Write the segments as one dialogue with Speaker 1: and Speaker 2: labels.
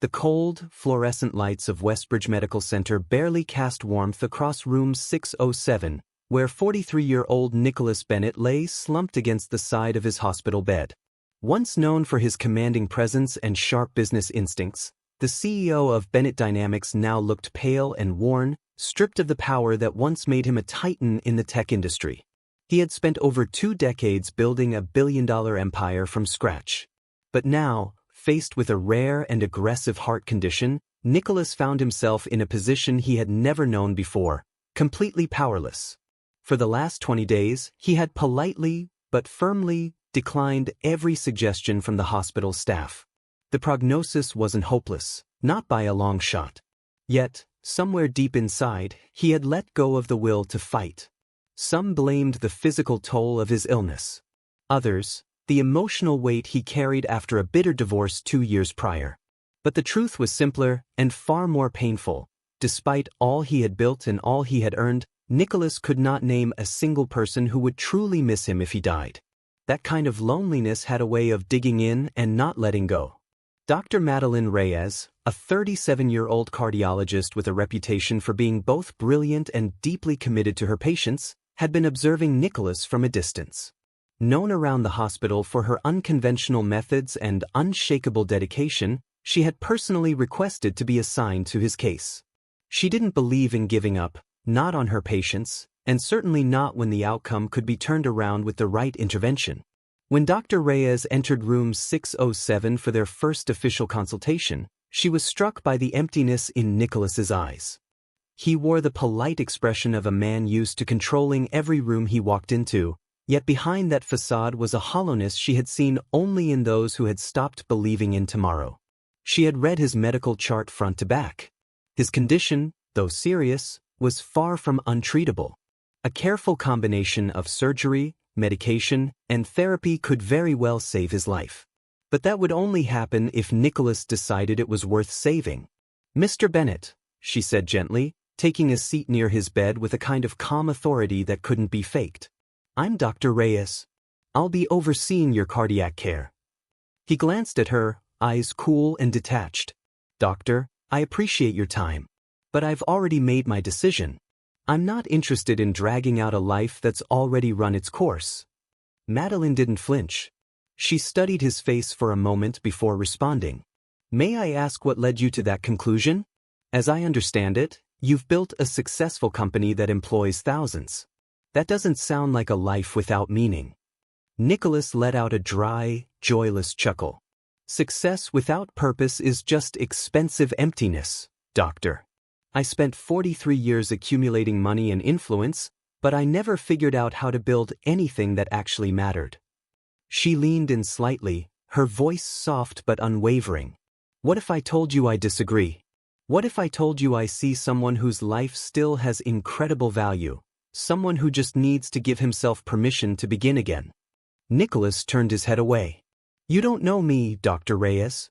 Speaker 1: The cold, fluorescent lights of Westbridge Medical Center barely cast warmth across room 607, where 43-year-old Nicholas Bennett lay slumped against the side of his hospital bed. Once known for his commanding presence and sharp business instincts, the CEO of Bennett Dynamics now looked pale and worn, stripped of the power that once made him a titan in the tech industry. He had spent over 2 decades building a billion-dollar empire from scratch. But now, faced with a rare and aggressive heart condition, Nicholas found himself in a position he had never known before, completely powerless. For the last 20 days, he had politely, but firmly, declined every suggestion from the hospital staff. The prognosis wasn't hopeless, not by a long shot. Yet, somewhere deep inside, he had let go of the will to fight. Some blamed the physical toll of his illness. Others, the emotional weight he carried after a bitter divorce 2 years prior. But the truth was simpler and far more painful. Despite all he had built and all he had earned, Nicholas could not name a single person who would truly miss him if he died. That kind of loneliness had a way of digging in and not letting go. Dr. Madeline Reyes, a 37-year-old cardiologist with a reputation for being both brilliant and deeply committed to her patients, had been observing Nicholas from a distance. Known around the hospital for her unconventional methods and unshakable dedication, she had personally requested to be assigned to his case. She didn't believe in giving up, not on her patients, and certainly not when the outcome could be turned around with the right intervention. When Dr. Reyes entered room 607 for their first official consultation, she was struck by the emptiness in Nicholas's eyes. He wore the polite expression of a man used to controlling every room he walked into, yet behind that facade was a hollowness she had seen only in those who had stopped believing in tomorrow. She had read his medical chart front to back. His condition, though serious, was far from untreatable. A careful combination of surgery, medication, and therapy could very well save his life. But that would only happen if Nicholas decided it was worth saving. "Mr. Bennett," she said gently, taking a seat near his bed with a kind of calm authority that couldn't be faked. "I'm Dr. Reyes. I'll be overseeing your cardiac care." He glanced at her, eyes cool and detached. "Doctor, I appreciate your time. But I've already made my decision. I'm not interested in dragging out a life that's already run its course." Madeline didn't flinch. She studied his face for a moment before responding. "May I ask what led you to that conclusion? As I understand it, you've built a successful company that employs thousands. That doesn't sound like a life without meaning." Nicholas let out a dry, joyless chuckle. "Success without purpose is just expensive emptiness, Doctor. I spent 43 years accumulating money and influence, but I never figured out how to build anything that actually mattered." She leaned in slightly, her voice soft but unwavering. "What if I told you I disagree? What if I told you I see someone whose life still has incredible value, someone who just needs to give himself permission to begin again?" Nicholas turned his head away. "You don't know me, Dr. Reyes."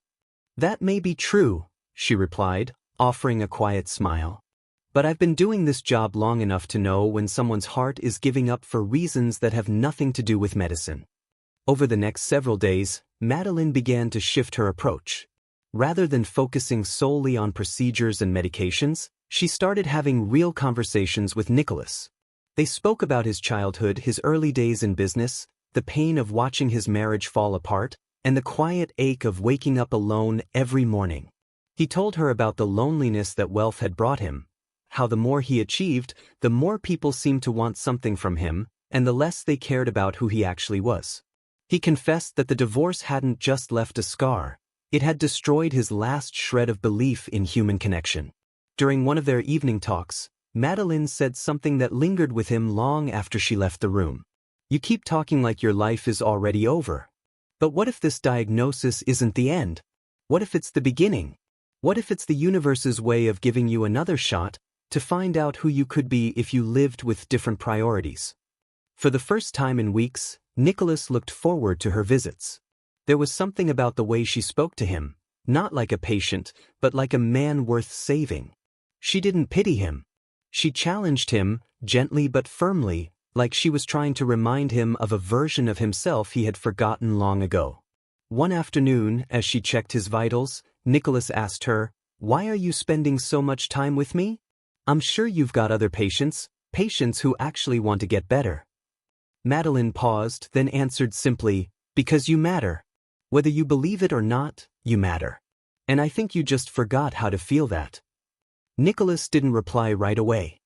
Speaker 1: "That may be true," she replied, offering a quiet smile. "But I've been doing this job long enough to know when someone's heart is giving up for reasons that have nothing to do with medicine." Over the next several days, Madeline began to shift her approach. Rather than focusing solely on procedures and medications, she started having real conversations with Nicholas. They spoke about his childhood, his early days in business, the pain of watching his marriage fall apart, and the quiet ache of waking up alone every morning. He told her about the loneliness that wealth had brought him, how the more he achieved, the more people seemed to want something from him, and the less they cared about who he actually was. He confessed that the divorce hadn't just left a scar, it had destroyed his last shred of belief in human connection. During one of their evening talks, Madeline said something that lingered with him long after she left the room. "You keep talking like your life is already over. But what if this diagnosis isn't the end? What if it's the beginning? What if it's the universe's way of giving you another shot to find out who you could be if you lived with different priorities?" For the first time in weeks, Nicholas looked forward to her visits. There was something about the way she spoke to him, not like a patient, but like a man worth saving. She didn't pity him. She challenged him, gently but firmly, like she was trying to remind him of a version of himself he had forgotten long ago. One afternoon, as she checked his vitals, Nicholas asked her, "Why are you spending so much time with me? I'm sure you've got other patients who actually want to get better." Madeline paused, then answered simply, "Because you matter. Whether you believe it or not, you matter. And I think you just forgot how to feel that." Nicholas didn't reply right away.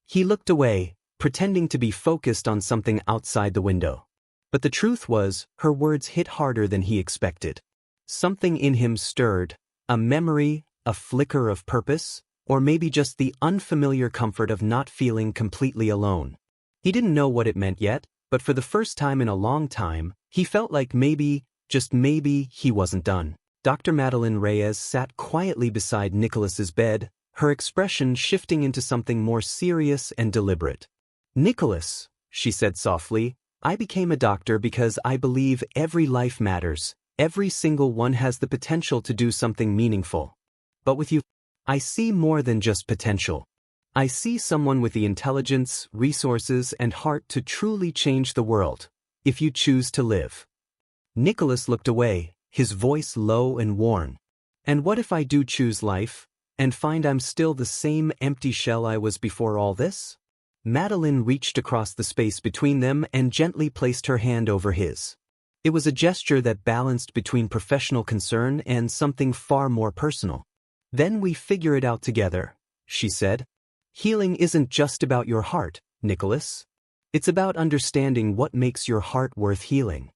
Speaker 1: He looked away, pretending to be focused on something outside the window. But the truth was, her words hit harder than he expected. Something in him stirred, a memory, a flicker of purpose, or maybe just the unfamiliar comfort of not feeling completely alone. He didn't know what it meant yet, but for the first time in a long time, he felt like maybe, just maybe, he wasn't done. Dr. Madeline Reyes sat quietly beside Nicholas's bed, her expression shifting into something more serious and deliberate. "Nicholas," she said softly, "I became a doctor because I believe every life matters. Every single one has the potential to do something meaningful. But with you, I see more than just potential. I see someone with the intelligence, resources, and heart to truly change the world, if you choose to live." Nicholas looked away, his voice low and worn. "And what if I do choose life, and find I'm still the same empty shell I was before all this?" Madeline reached across the space between them and gently placed her hand over his. It was a gesture that balanced between professional concern and something far more personal. "Then we figure it out together," she said. "Healing isn't just about your heart, Nicholas. It's about understanding what makes your heart worth healing."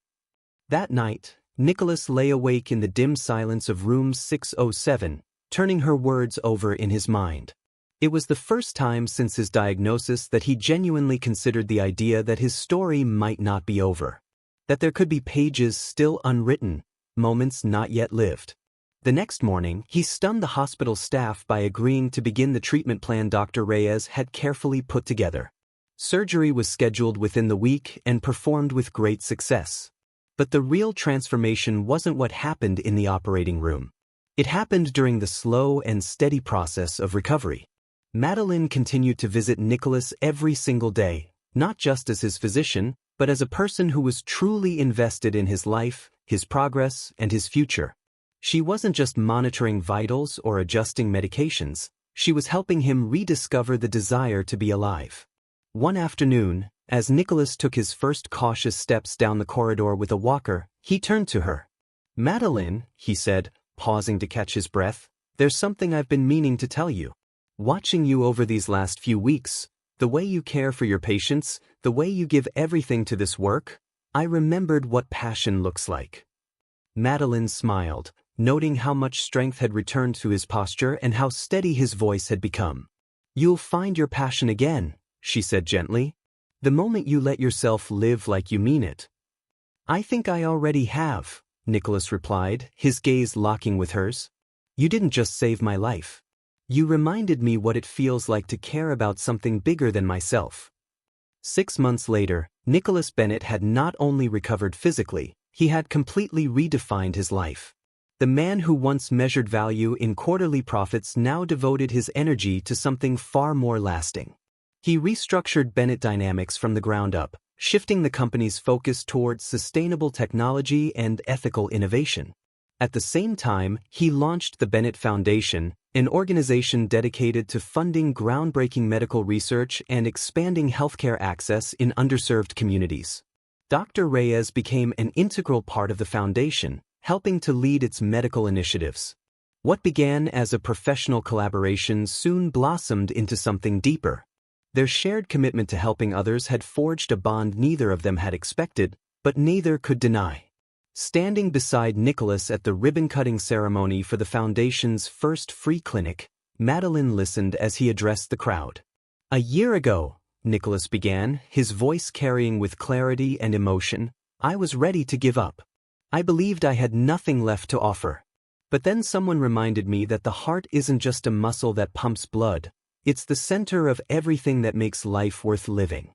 Speaker 1: That night, Nicholas lay awake in the dim silence of room 607, turning her words over in his mind. It was the first time since his diagnosis that he genuinely considered the idea that his story might not be over. That there could be pages still unwritten, moments not yet lived. The next morning, he stunned the hospital staff by agreeing to begin the treatment plan Dr. Reyes had carefully put together. Surgery was scheduled within the week and performed with great success. But the real transformation wasn't what happened in the operating room. It happened during the slow and steady process of recovery. Madeline continued to visit Nicholas every single day, not just as his physician, but as a person who was truly invested in his life, his progress, and his future. She wasn't just monitoring vitals or adjusting medications, she was helping him rediscover the desire to be alive. One afternoon, as Nicholas took his first cautious steps down the corridor with a walker, he turned to her. "Madeline," he said, pausing to catch his breath, "there's something I've been meaning to tell you. Watching you over these last few weeks, the way you care for your patients, the way you give everything to this work, I remembered what passion looks like." Madeline smiled, noting how much strength had returned to his posture and how steady his voice had become. "You'll find your passion again," she said gently, "the moment you let yourself live like you mean it." "I think I already have," Nicholas replied, his gaze locking with hers. "You didn't just save my life. You reminded me what it feels like to care about something bigger than myself." 6 months later, Nicholas Bennett had not only recovered physically, he had completely redefined his life. The man who once measured value in quarterly profits now devoted his energy to something far more lasting. He restructured Bennett Dynamics from the ground up, shifting the company's focus towards sustainable technology and ethical innovation. At the same time, he launched the Bennett Foundation, an organization dedicated to funding groundbreaking medical research and expanding healthcare access in underserved communities. Dr. Reyes became an integral part of the foundation, helping to lead its medical initiatives. What began as a professional collaboration soon blossomed into something deeper. Their shared commitment to helping others had forged a bond neither of them had expected, but neither could deny. Standing beside Nicholas at the ribbon-cutting ceremony for the Foundation's first free clinic, Madeline listened as he addressed the crowd. "A year ago," Nicholas began, his voice carrying with clarity and emotion, "I was ready to give up. I believed I had nothing left to offer. But then someone reminded me that the heart isn't just a muscle that pumps blood, it's the center of everything that makes life worth living."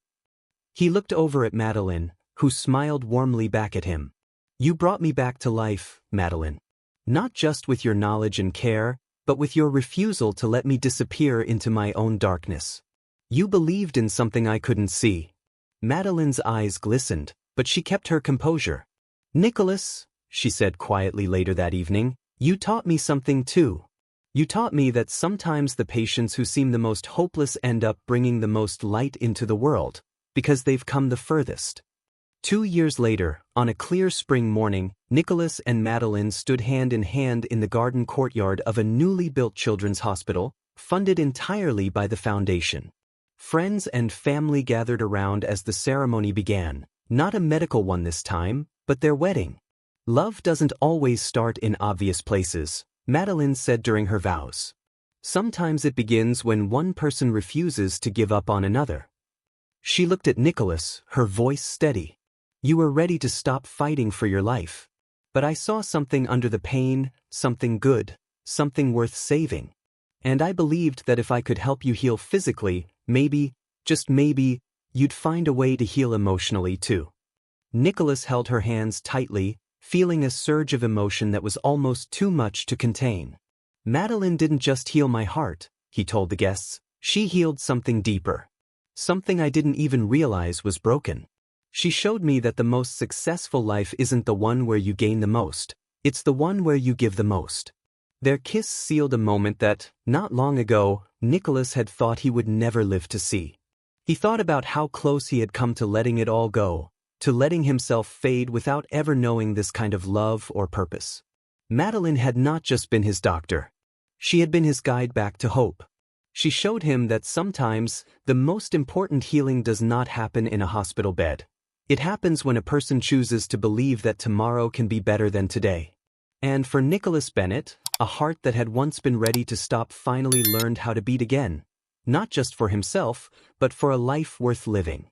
Speaker 1: He looked over at Madeline, who smiled warmly back at him. "You brought me back to life, Madeline. Not just with your knowledge and care, but with your refusal to let me disappear into my own darkness. You believed in something I couldn't see." Madeline's eyes glistened, but she kept her composure. "Nicholas," she said quietly later that evening, You taught me something too. You taught me that sometimes the patients who seem the most hopeless end up bringing the most light into the world, because they've come the furthest. 2 years later, on a clear spring morning, Nicholas and Madeline stood hand in hand in the garden courtyard of a newly built children's hospital, funded entirely by the foundation. Friends and family gathered around as the ceremony began, not a medical one this time, but their wedding. Love doesn't always start in obvious places, Madeline said during her vows. Sometimes it begins when one person refuses to give up on another. She looked at Nicholas, her voice steady. You were ready to stop fighting for your life. But I saw something under the pain, something good, something worth saving. And I believed that if I could help you heal physically, maybe, just maybe, you'd find a way to heal emotionally too. Nicholas held her hands tightly, feeling a surge of emotion that was almost too much to contain. Madeline didn't just heal my heart, he told the guests. She healed something deeper. Something I didn't even realize was broken. She showed me that the most successful life isn't the one where you gain the most, it's the one where you give the most. Their kiss sealed a moment that, not long ago, Nicholas had thought he would never live to see. He thought about how close he had come to letting it all go, to letting himself fade without ever knowing this kind of love or purpose. Madeline had not just been his doctor. She had been his guide back to hope. She showed him that sometimes, the most important healing does not happen in a hospital bed. It happens when a person chooses to believe that tomorrow can be better than today. And for Nicholas Bennett, a heart that had once been ready to stop finally learned how to beat again, not just for himself, but for a life worth living.